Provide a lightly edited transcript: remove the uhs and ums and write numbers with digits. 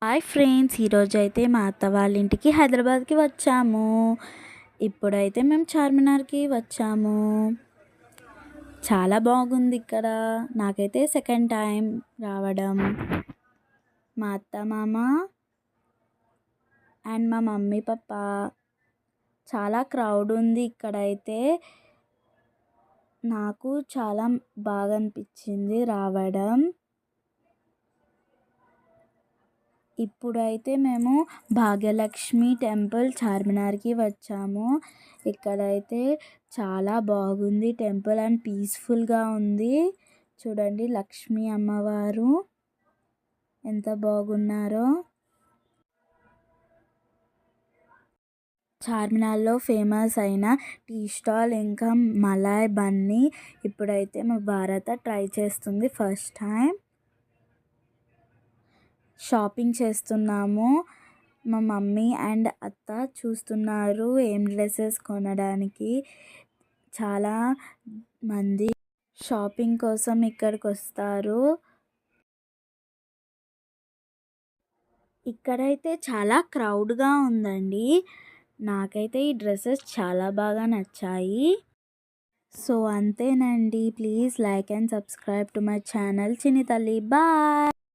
Hi friends, ఈరోజైతే మా అత్త వాళ్ళ ఇంటికి హైదరాబాద్కి వచ్చాము. ఇప్పుడైతే మేము చార్మినార్కి వచ్చాము. చాలా బాగుంది ఇక్కడ. నాకైతే సెకండ్ టైం రావడం. మా అత్త మామ అండ్ మా మమ్మీ పప్ప. చాలా క్రౌడ్ ఉంది ఇక్కడైతే. నాకు చాలా బాగా అనిపించింది రావడం. ఇప్పుడైతే మేము భాగ్యలక్ష్మి టెంపుల్ చార్మినార్కి వచ్చాము. ఇక్కడైతే చాలా బాగుంది టెంపుల్ అండ్ పీస్ఫుల్గా ఉంది. చూడండి, లక్ష్మీ అమ్మవారు ఎంత బాగున్నారో. చార్మినార్లో ఫేమస్ అయిన టీ స్టాల్ ఇంకా మలాయ్ బన్నీ ఇప్పుడైతే మా భారత ట్రై చేస్తుంది ఫస్ట్ టైం. షాపింగ్ చేస్తున్నాము. మా మమ్మీ అండ్ అత్త చూస్తున్నారు ఏం డ్రెస్సెస్ కొనడానికి. చాలా మంది షాపింగ్ కోసం ఇక్కడికి వస్తారు. ఇక్కడైతే చాలా క్రౌడ్గా ఉందండి. నాకైతే ఈ డ్రెస్సెస్ చాలా బాగా నచ్చాయి. సో అంతేనండి. Please like and subscribe to my channel చిన్ని తల్లి. బాయ్.